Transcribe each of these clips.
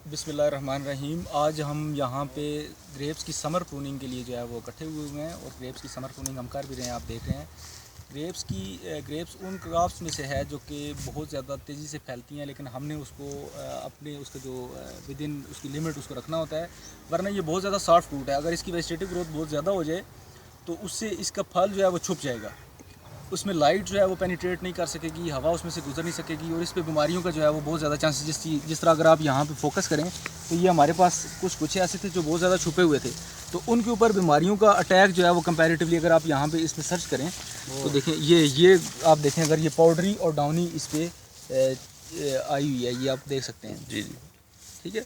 बिस्मिल्लाहिर्रहमानिर्रहीम। आज हम यहाँ पे ग्रेप्स की समर प्रूनिंग के लिए जो है वो इकट्ठे हुए हैं और ग्रेप्स की समर प्रूनिंग हम कर भी रहे हैं। आप देख रहे हैं ग्रेप्स उन क्रॉप्स में से है जो कि बहुत ज़्यादा तेज़ी से फैलती हैं, लेकिन हमने उसको अपने उसके जो विद इन उसकी लिमिट उसको रखना होता है, वरना ये बहुत ज़्यादा सॉफ्ट फ्रूट है। अगर इसकी वेजिटेटिव ग्रोथ बहुत ज़्यादा हो जाए तो उससे इसका फल जो है वो छुप जाएगा, उसमें लाइट जो है वो पेनिट्रेट नहीं कर सकेगी, हवा उसमें से गुजर नहीं सकेगी और इस पे बीमारियों का जो है वो बहुत ज़्यादा चांसेस। जिस तरह अगर आप यहाँ पे फोकस करें तो ये हमारे पास कुछ ऐसे थे जो बहुत ज़्यादा छुपे हुए थे, तो उनके ऊपर बीमारियों का अटैक जो है वो कंपैरेटिवली अगर आप यहाँ पे इस पर सर्च करें तो देखें ये आप देखें, अगर ये पाउडरी और डाउनी इस पर आई हुई है, ये आप देख सकते हैं। जी जी, ठीक है,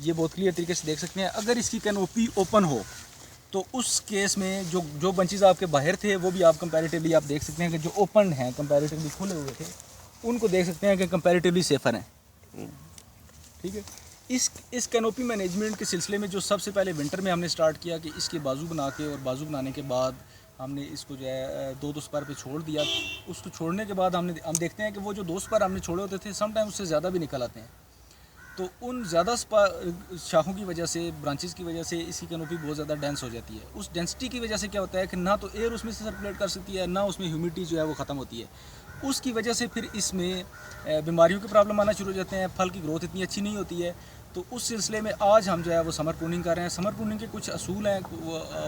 ये बहुत क्लियर तरीके से देख सकते हैं। अगर इसकी कैनोपी ओपन हो तो उस केस में जो बंचेस आपके बाहर थे वो भी आप कंपैरेटिवली आप देख सकते हैं कि जो ओपन हैं, कंपैरेटिवली खुले हुए थे, उनको देख सकते हैं कि कंपैरेटिवली सेफ़र हैं। ठीक है, इस कैनोपी मैनेजमेंट के सिलसिले में जो सबसे पहले विंटर में हमने स्टार्ट किया कि इसके बाजू बना के, और बाजू बनाने के बाद हमने इसको जो है दो स्पर पे छोड़ दिया। उसको छोड़ने के बाद हम देखते हैं कि वो जो 2 स्पर हमने छोड़े होते थे समटाइम उससे ज़्यादा भी निकल आते हैं। तो उन ज़्यादा शाखों की वजह से, ब्रांचेस की वजह से इसकी कैनोपी बहुत ज़्यादा डेंस हो जाती है। उस डेंसिटी की वजह से क्या होता है कि ना तो एयर उसमें से सर्कुलेट कर सकती है, ना उसमें ह्यूमिडिटी जो है वो ख़त्म होती है। उसकी वजह से फिर इसमें बीमारियों के प्रॉब्लम आना शुरू हो जाते हैं, फल की ग्रोथ इतनी अच्छी नहीं होती है। तो उस सिलसिले में आज हम जो है वो समर प्रूनिंग कर रहे हैं। समर प्रूनिंग के कुछ असूल हैं,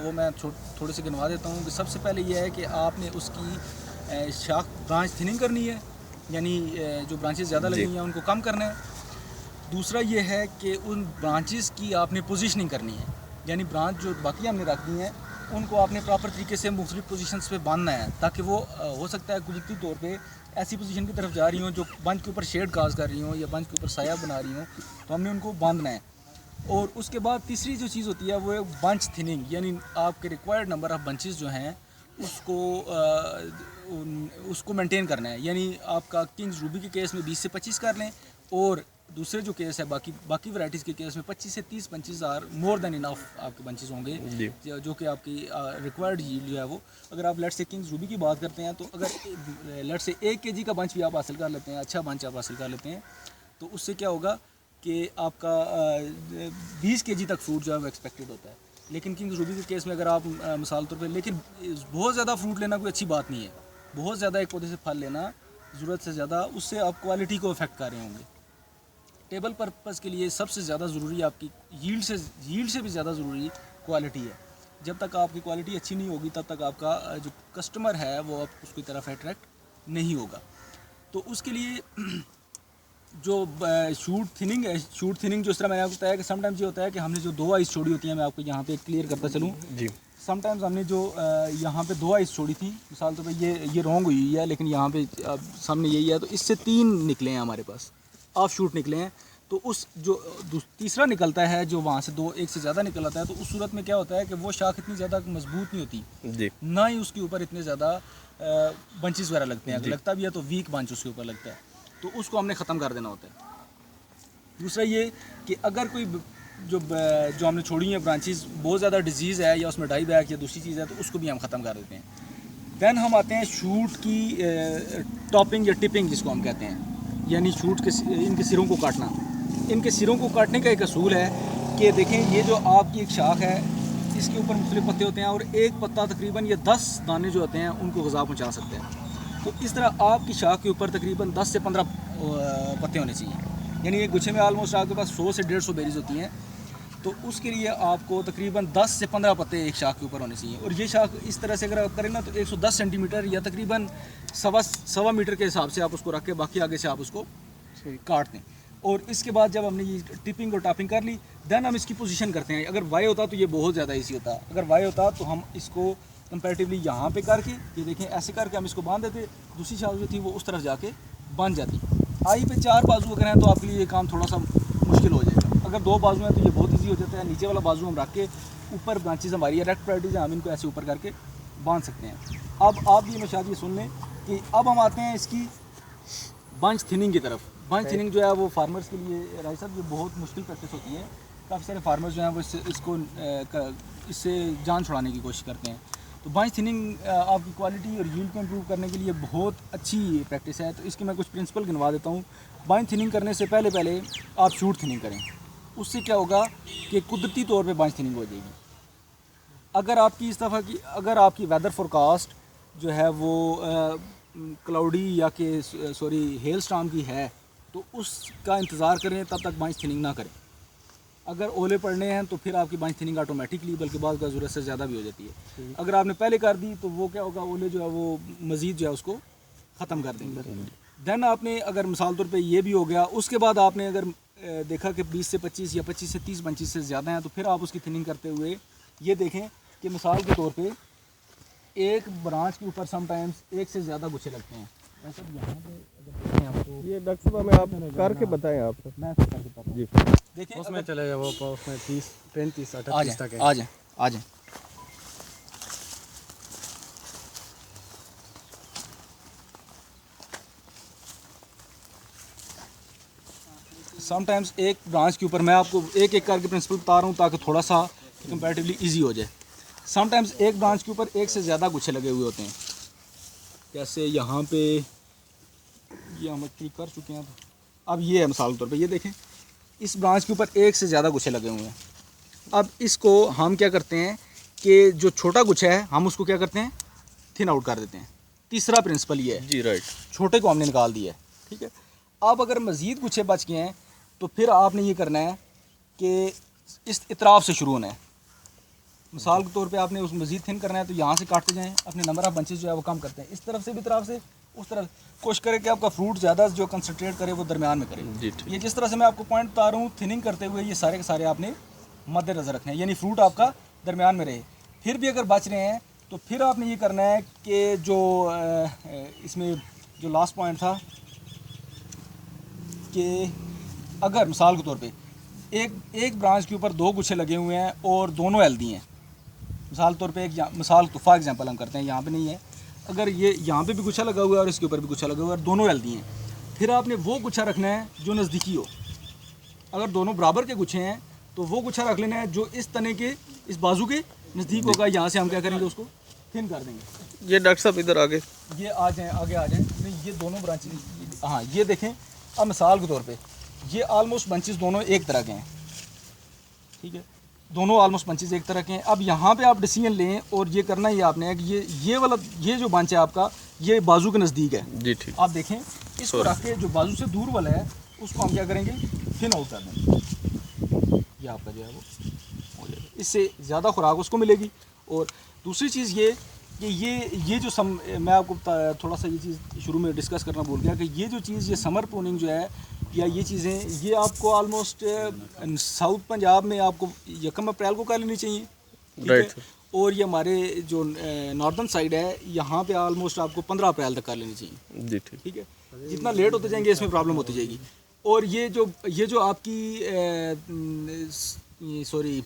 वो मैं थोड़े से गिनवा देता हूँ। सबसे पहले यह है कि आपने उसकी शाख ब्रांच थिनिंग करनी है, यानी जो ब्रांचेस ज़्यादा लगी हैं उनको कम करना है। दूसरा ये है कि उन ब्रांचेस की आपने पोजीशनिंग करनी है, यानी ब्रांच जो बाकी हमने रख दी हैं उनको आपने प्रॉपर तरीके से मुख्तलिफ पोजीशंस पे बांधना है, ताकि वो हो सकता है कुदरती तौर पे ऐसी पोजीशन की तरफ जा रही हों जो बंच के ऊपर शेड काज कर रही हों या बंच के ऊपर साया बना रही हों, तो हमने उनको बांधना है। और उसके बाद तीसरी जो चीज़ होती है वो है बंच थिनिंग, यानी आपके रिक्वायर्ड नंबर ऑफ़ बंचेस जो हैं उसको मेंटेन करना है। यानी आपका किंग्स रूबी के केस में 20 से 25 कर लें, और दूसरे जो केस है बाकी वैराइटीज़ के केस में 25 से 30 bunches are more than enough आपके बंचेस होंगे, जो कि आपकी रिक्वायर्ड यील्ड जो है वो। अगर आप लेट से किंग्स रूबी की बात करते हैं तो अगर लेट से 1 kg का बंच भी आप हासिल कर लेते हैं, अच्छा बंच आप हासिल कर लेते हैं, तो उससे क्या होगा कि आपका 20 kg तक फ्रूट जो है वो एक्सपेक्टेड होता है। लेकिन किंग्स रूबी के केस में अगर आप मिसाल तौर पे, लेकिन बहुत ज़्यादा फ्रूट लेना कोई अच्छी बात नहीं है। बहुत ज़्यादा एक पौधे से फल लेना ज़रूरत से ज़्यादा, उससे आप क्वालिटी को अफेक्ट कर रहे होंगे। टेबल पर्पज़ के लिए सबसे ज़्यादा ज़रूरी आपकी यील्ड से भी ज़्यादा ज़रूरी क्वालिटी है। जब तक आपकी क्वालिटी अच्छी नहीं होगी तब तक आपका जो कस्टमर है वो आप उसकी तरफ अट्रैक्ट नहीं होगा। तो उसके लिए जो शूट थिनिंग है, शूट थिनिंग जो इस तरह मैंने आपको बताया कि समटाइम्स ये होता है कि हमने जो 2 आइस छोड़ी होती हैं, मैं आपको यहाँ पे क्लियर करता चलूँ जी। समटाइम्स हमने जो यहाँ पे 2 आइस छोड़ी थी, मिसाल तो भाई ये रॉन्ग हुई है, लेकिन यहाँ पे सामने यही है, तो इससे 3 निकले हैं हमारे पास, ऑफ शूट निकले हैं। तो उस जो तीसरा निकलता है, जो वहाँ से 1 से ज़्यादा निकल आता है, तो उस सूरत में क्या होता है कि वो शाख इतनी ज़्यादा मजबूत नहीं होती जी, ना ही उसके ऊपर इतने ज़्यादा बंचेस वगैरह लगते हैं। अगर लगता भी है तो वीक बंच उसके ऊपर लगता है, तो उसको हमने ख़त्म कर देना होता है। दूसरा ये कि अगर कोई जो हमने छोड़ी हैं ब्रांचेस बहुत ज़्यादा डिजीज़ है या उसमें डाई बैक या दूसरी चीज़ है, तो उसको भी हम ख़त्म कर देते हैं। दैन हम आते हैं शूट की टॉपिंग या टिपिंग जिसको हम कहते हैं, यानी शूट के इनके सिरों को काटना। इनके सिरों को काटने का एक असूल है कि देखें, ये जो आपकी एक शाख है इसके ऊपर मुख्तलिफ पत्ते होते हैं, और एक पत्ता तकरीबन ये 10 दाने जो होते हैं उनको ग़िज़ा पहुँचा सकते हैं। तो इस तरह आपकी शाख के ऊपर तकरीबन 10 से 15 पत्ते होने चाहिए, यानी एक गुच्छे में आलमोस्ट आपके पास 100 से 150 बेरीज होती हैं। तो उसके लिए आपको तकरीबन 10 से 15 पत्ते एक शाख के ऊपर होने चाहिए। और ये शाख इस तरह से अगर आप करें ना तो 110 सेंटीमीटर या तकरीबन सवा मीटर के हिसाब से आप उसको रख के बाकी आगे से आप उसको काट दें। और इसके बाद जब हमने ये टिपिंग और टॉपिंग कर ली, देन हम इसकी पोजीशन करते हैं। अगर वाई होता तो ये बहुत ज़्यादा ईजी होता, अगर वाई होता तो हम इसको कंपैरेटिवली यहाँ पे करके, ये देखें ऐसे करके हम इसको बांध देते, दूसरी शाख जो थी वो उस तरफ जाके बांध जाती। आई पे 4 बाजू अगर हैं तो आपके लिए ये काम थोड़ा सा मुश्किल हो जाएगा। अगर 2 बाजू हैं तो ये बहुत ईजी हो जाता है। नीचे वाला बाजू हम रख के ऊपर ब्रांचेज हमारी रेक्ट प्रायोरिटीज हैं, हम इनको ऐसे ऊपर करके बांध सकते हैं। अब आप भी शायद ये सुन लें कि अब हम आते हैं इसकी बंच थिनिंग की तरफ। बंच थिनिंग जो है वो फार्मर्स के लिए राय साहब ये बहुत मुश्किल प्रैक्टिस होती है। काफ़ी सारे फार्मर्स जो हैं वो इससे जान छुड़ाने की कोशिश करते हैं। तो बंच थिनिंग आपकी क्वालिटी और यील्ड को इम्प्रूव करने के लिए बहुत अच्छी प्रैक्टिस है। तो इसके मैं कुछ प्रिंसिपल गिनवा देता हूँ। बंच थिनिंग करने से पहले आप शूट थिनिंग करें। उससे क्या होगा कि कुदरती तौर पे बंच थिनिंग हो जाएगी। अगर आपकी इस दफ़ा की अगर आपकी वेदर फोरकास्ट जो है वो क्लाउडी या कि सॉरी हेल स्टॉर्म की है तो उसका इंतज़ार करें, तब तक बंच थिनिंग ना करें। अगर ओले पड़ने हैं तो फिर आपकी बंच थिनिंग ऑटोमेटिकली, बल्कि बाद का ज़रूरत से ज़्यादा भी हो जाती है। अगर आपने पहले कर दी तो वो क्या होगा, ओले जो है वो मज़ीद जो है उसको ख़त्म कर देंगे। देन आपने अगर मिसाल तौर पे ये भी हो गया, उसके बाद आपने अगर देखा कि 20 से 25 या 25 से 30 बंचेस से ज़्यादा हैं तो फिर आप उसकी थिनिंग करते हुए ये देखें कि मिसाल के तौर पे एक ब्रांच के ऊपर समटाइम्स एक से ज़्यादा गुच्छे लगते हैं। वैसे यहाँ पे अगर देखें आपको ये डॉक्टर साहब में आप करके बताएं आप मैं करके बताता हूँ। जी। देखिए उसमें चलेगा वो उसमें 30 35 आ 38 तक जाए है। आ जाए आ जाए। समटाइम्स एक ब्रांच के ऊपर मैं आपको एक एक करके प्रिंसिपल बता रहा हूँ ताकि थोड़ा सा कंपैरेटिवली इजी हो जाए। समटाइम्स एक ब्रांच के ऊपर एक से ज़्यादा गुच्छे लगे हुए होते हैं। जैसे यहाँ पे ये हम क्लिक कर चुके हैं। अब ये है मिसाल के तौर पे, ये देखें इस ब्रांच के ऊपर एक से ज़्यादा गुच्छे लगे हुए हैं। अब इसको हम क्या करते हैं कि जो छोटा गुच्छा है हम उसको क्या करते हैं, थिन आउट कर देते हैं। तीसरा प्रिंसिपल ये है जी राइट। छोटे को हमने निकाल दिया है, ठीक है। अब अगर मज़ीद गुच्छे बच गए हैं तो फिर आपने ये करना है कि इस इतराफ़ से शुरू होना है। मिसाल के तौर पे आपने उस मज़ीद थिन करना है तो यहाँ से काटते जाएं, अपने नंबर ऑफ़ बंचेस जो है वो कम करते हैं। इस तरफ से भी तरफ से उस तरफ कोशिश करें कि आपका फ्रूट ज़्यादा जो कंसनट्रेट करे वो दरमियान में करे। जी ठीक। ये जिस तरह से मैं आपको पॉइंट बता रहा हूँ थिनिंग करते हुए, ये सारे के सारे आपने मद्देनज़र रखने हैं, यानी फ्रूट आपका दरमियान में रहे। फिर भी अगर बच रहे हैं तो फिर आपने ये करना है कि जो इसमें जो लास्ट पॉइंट था कि अगर मिसाल के तौर पे एक ब्रांच के ऊपर दो गुच्छे लगे हुए हैं और दोनों हेल्दी हैं, मिसाल तौर पे मिसाल तो फॉर एग्जांपल हम करते हैं, यहाँ पे नहीं है, अगर ये यहाँ पे भी गुच्छा लगा हुआ है और इसके ऊपर भी गुच्छा लगा हुआ है और दोनों हेल्दी हैं, फिर आपने वो गुच्छा रखना है जो नज़दीकी हो। अगर दोनों बराबर के गुच्छे हैं तो वो गुच्छा रख लेना है जो इस तने के इस बाजू के नज़दीक होगा। यहाँ से हम क्या करेंगे, उसको थिन कर देंगे। ये डॉक्टर साहब इधर आगे ये आ जाएँ, आगे आ जाएँ। नहीं, ये दोनों ब्रांचेस, हाँ ये देखें। अब मिसाल के तौर पे ये आलमोस्ट बंचेस दोनों एक तरह के हैं, ठीक है, दोनों आलमोस्ट बंचेस एक तरह के हैं। अब यहाँ पे आप डिसीजन लें और ये करना ही आपने है कि ये वाला ये जो बंच है आपका ये बाजू के नज़दीक है। जी ठीक। आप देखें इसको रख के जो बाजू से दूर वाला है उसको हम क्या करेंगे, थिन आउट कर देंगे। ये आपका जो है वो हो जाएगा, इससे ज़्यादा खुराक उसको मिलेगी। और दूसरी चीज़ ये कि ये जो मैं आपको थोड़ा सा ये चीज़ शुरू में डिस्कस करना भूल गया कि ये जो चीज़ ये समर प्रूनिंग जो है या ये चीज़ें ये आपको आलमोस्ट साउथ पंजाब में आपको 1 अप्रैल को कर लेनी चाहिए, ठीक है। और ये हमारे जो नॉर्दर्न साइड है यहाँ पे आलमोस्ट आपको 15 अप्रैल तक कर लेनी चाहिए। जी ठीक। ठीक है, जितना लेट होते जाएंगे इसमें प्रॉब्लम होती जाएगी। और ये जो आपकी सॉरी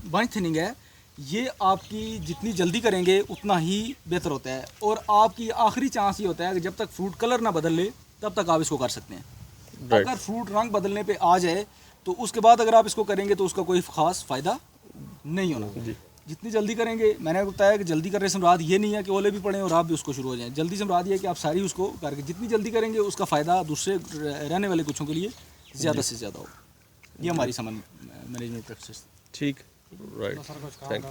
बंच थिनिंग है ये आपकी जितनी जल्दी करेंगे उतना ही बेहतर होता है। और आपकी आखिरी चांस ये होता है कि जब तक फ्रूट कलर ना बदल ले तब तक आप इसको कर सकते हैं। अगर फ्रूट रंग बदलने पे आ जाए तो उसके बाद अगर आप इसको करेंगे तो उसका कोई ख़ास फ़ायदा नहीं होना। जितनी जल्दी करेंगे, मैंने बताया कि जल्दी करने से मुराद ये नहीं है कि ओले भी पड़ें और आप भी उसको शुरू हो जाएं। जल्दी से मुराद ये है कि आप सारी उसको करके जितनी जल्दी करेंगे उसका फ़ायदा दूसरे रहने वाले कुछों के लिए ज़्यादा से ज़्यादा हो। ये हमारी समझ मैनेजमेंट प्रैक्टिस। ठीक, राइट, थैंक यू।